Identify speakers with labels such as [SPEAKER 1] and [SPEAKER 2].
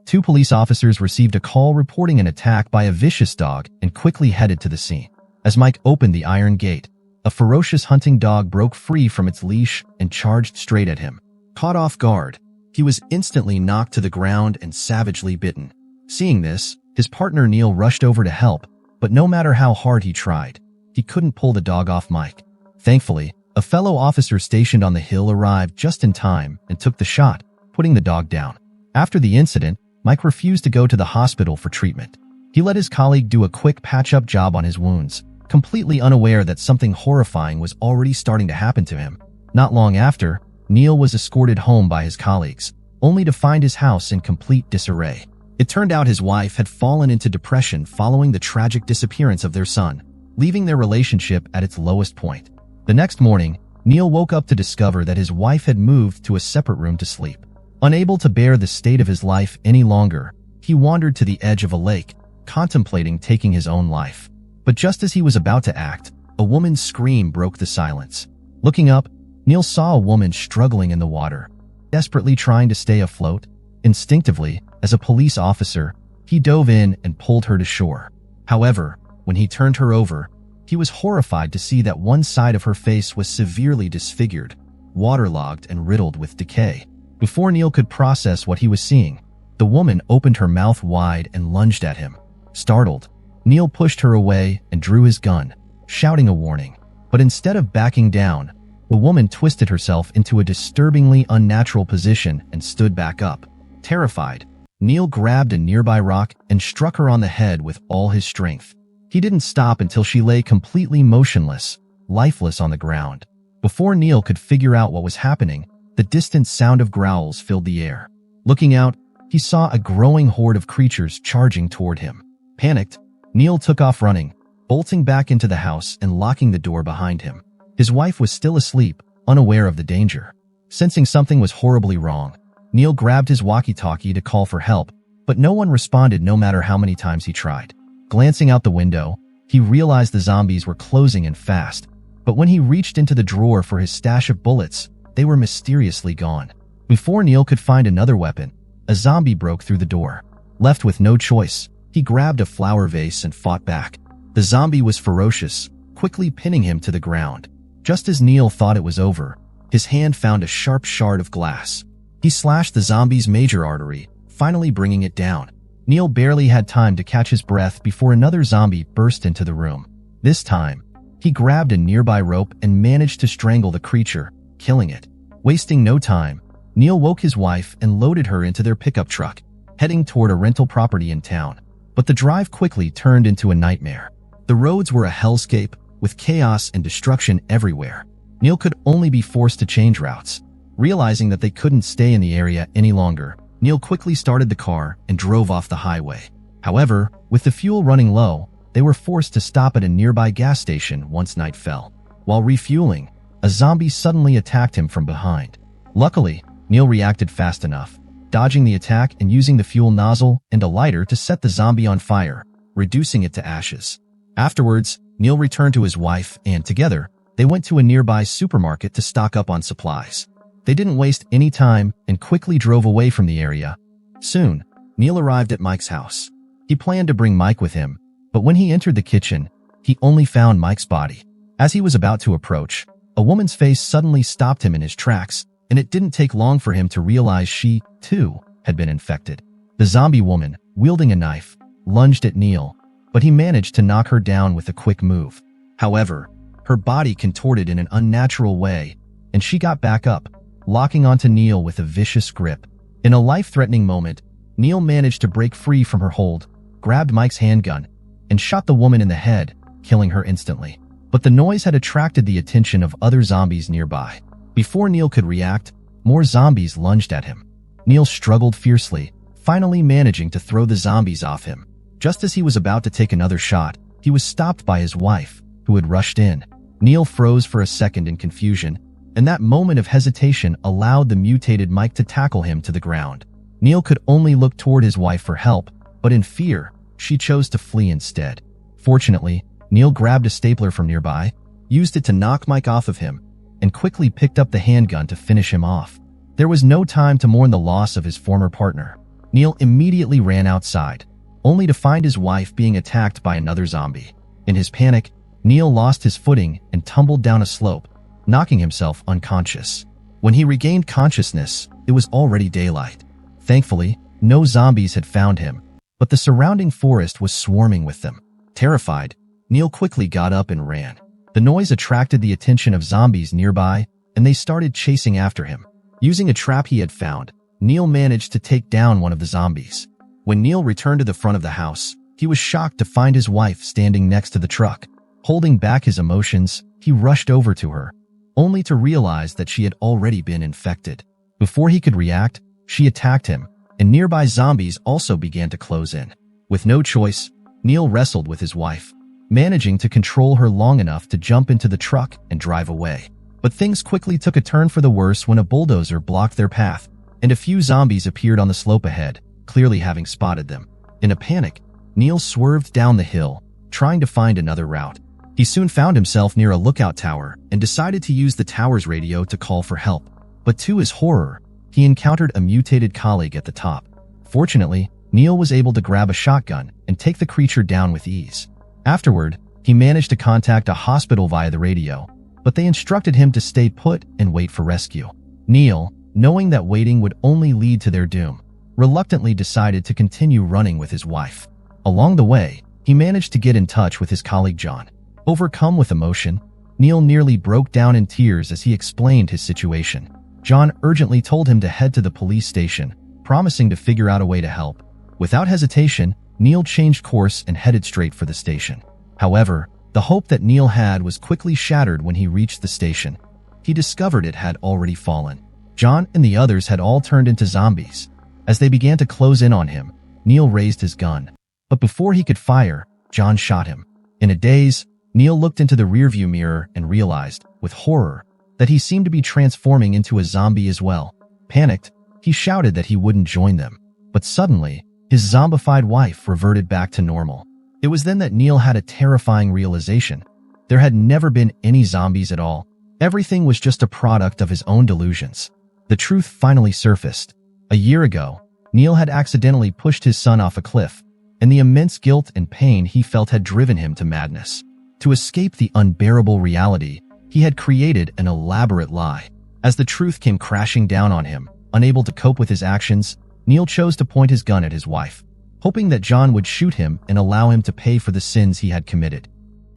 [SPEAKER 1] Two police officers received a call reporting an attack by a vicious dog and quickly headed to the scene. As Mike opened the iron gate, a ferocious hunting dog broke free from its leash and charged straight at him. Caught off guard, he was instantly knocked to the ground and savagely bitten. Seeing this, his partner Neil rushed over to help, but no matter how hard he tried, he couldn't pull the dog off Mike. Thankfully, a fellow officer stationed on the hill arrived just in time and took the shot, putting the dog down. After the incident, Mike refused to go to the hospital for treatment. He let his colleague do a quick patch-up job on his wounds, completely unaware that something horrifying was already starting to happen to him. Not long after, Neil was escorted home by his colleagues, only to find his house in complete disarray. It turned out his wife had fallen into depression following the tragic disappearance of their son, leaving their relationship at its lowest point. The next morning, Neil woke up to discover that his wife had moved to a separate room to sleep. Unable to bear the state of his life any longer, he wandered to the edge of a lake, contemplating taking his own life. But just as he was about to act, a woman's scream broke the silence. Looking up, Neil saw a woman struggling in the water, desperately trying to stay afloat. Instinctively, as a police officer, he dove in and pulled her to shore. However, when he turned her over, he was horrified to see that one side of her face was severely disfigured, waterlogged and riddled with decay. Before Neil could process what he was seeing, the woman opened her mouth wide and lunged at him. Startled, Neil pushed her away and drew his gun, shouting a warning. But instead of backing down, the woman twisted herself into a disturbingly unnatural position and stood back up. Terrified, Neil grabbed a nearby rock and struck her on the head with all his strength. He didn't stop until she lay completely motionless, lifeless on the ground. Before Neil could figure out what was happening, the distant sound of growls filled the air. Looking out, he saw a growing horde of creatures charging toward him. Panicked, Neil took off running, bolting back into the house and locking the door behind him. His wife was still asleep, unaware of the danger. Sensing something was horribly wrong, Neil grabbed his walkie-talkie to call for help, but no one responded no matter how many times he tried. Glancing out the window, he realized the zombies were closing in fast, but when he reached into the drawer for his stash of bullets, they were mysteriously gone. Before Neil could find another weapon, a zombie broke through the door. Left with no choice, he grabbed a flower vase and fought back. The zombie was ferocious, quickly pinning him to the ground. Just as Neil thought it was over, his hand found a sharp shard of glass. He slashed the zombie's major artery, finally bringing it down. Neil barely had time to catch his breath before another zombie burst into the room. This time, he grabbed a nearby rope and managed to strangle the creature, killing it. Wasting no time, Neil woke his wife and loaded her into their pickup truck, heading toward a rental property in town. But the drive quickly turned into a nightmare. The roads were a hellscape, with chaos and destruction everywhere. Neil could only be forced to change routes. Realizing that they couldn't stay in the area any longer, Neil quickly started the car and drove off the highway. However, with the fuel running low, they were forced to stop at a nearby gas station once night fell. While refueling, a zombie suddenly attacked him from behind. Luckily, Neil reacted fast enough, dodging the attack and using the fuel nozzle and a lighter to set the zombie on fire, reducing it to ashes. Afterwards, Neil returned to his wife and, together, they went to a nearby supermarket to stock up on supplies. They didn't waste any time and quickly drove away from the area. Soon, Neil arrived at Mike's house. He planned to bring Mike with him, but when he entered the kitchen, he only found Mike's body. As he was about to approach, a woman's face suddenly stopped him in his tracks, and it didn't take long for him to realize she, too, had been infected. The zombie woman, wielding a knife, lunged at Neil, but he managed to knock her down with a quick move. However, her body contorted in an unnatural way, and she got back up, locking onto Neil with a vicious grip. In a life-threatening moment, Neil managed to break free from her hold, grabbed Mike's handgun, and shot the woman in the head, killing her instantly. But the noise had attracted the attention of other zombies nearby. Before Neil could react, more zombies lunged at him. Neil struggled fiercely, finally managing to throw the zombies off him. Just as he was about to take another shot, he was stopped by his wife, who had rushed in. Neil froze for a second in confusion, and that moment of hesitation allowed the mutated Mike to tackle him to the ground. Neil could only look toward his wife for help, but in fear, she chose to flee instead. Fortunately, Neil grabbed a stapler from nearby, used it to knock Mike off of him, and quickly picked up the handgun to finish him off. There was no time to mourn the loss of his former partner. Neil immediately ran outside, only to find his wife being attacked by another zombie. In his panic, Neil lost his footing and tumbled down a slope, knocking himself unconscious. When he regained consciousness, it was already daylight. Thankfully, no zombies had found him, but the surrounding forest was swarming with them. Terrified, Neil quickly got up and ran. The noise attracted the attention of zombies nearby, and they started chasing after him. Using a trap he had found, Neil managed to take down one of the zombies. When Neil returned to the front of the house, he was shocked to find his wife standing next to the truck. Holding back his emotions, he rushed over to her, only to realize that she had already been infected. Before he could react, she attacked him, and nearby zombies also began to close in. With no choice, Neil wrestled with his wife, managing to control her long enough to jump into the truck and drive away. But things quickly took a turn for the worse when a bulldozer blocked their path, and a few zombies appeared on the slope ahead, clearly having spotted them. In a panic, Neil swerved down the hill, trying to find another route. He soon found himself near a lookout tower and decided to use the tower's radio to call for help. But to his horror, he encountered a mutated colleague at the top. Fortunately, Neil was able to grab a shotgun and take the creature down with ease. Afterward, he managed to contact a hospital via the radio, but they instructed him to stay put and wait for rescue. Neil, knowing that waiting would only lead to their doom, reluctantly decided to continue running with his wife. Along the way, he managed to get in touch with his colleague John. Overcome with emotion, Neil nearly broke down in tears as he explained his situation. John urgently told him to head to the police station, promising to figure out a way to help. Without hesitation, Neil changed course and headed straight for the station. However, the hope that Neil had was quickly shattered when he reached the station. He discovered it had already fallen. John and the others had all turned into zombies. As they began to close in on him, Neil raised his gun. But before he could fire, John shot him. In a daze, Neil looked into the rearview mirror and realized, with horror, that he seemed to be transforming into a zombie as well. Panicked, he shouted that he wouldn't join them. But suddenly, his zombified wife reverted back to normal. It was then that Neil had a terrifying realization. There had never been any zombies at all. Everything was just a product of his own delusions. The truth finally surfaced. A year ago, Neil had accidentally pushed his son off a cliff, and the immense guilt and pain he felt had driven him to madness. To escape the unbearable reality, he had created an elaborate lie. As the truth came crashing down on him, unable to cope with his actions, Neil chose to point his gun at his wife, hoping that John would shoot him and allow him to pay for the sins he had committed.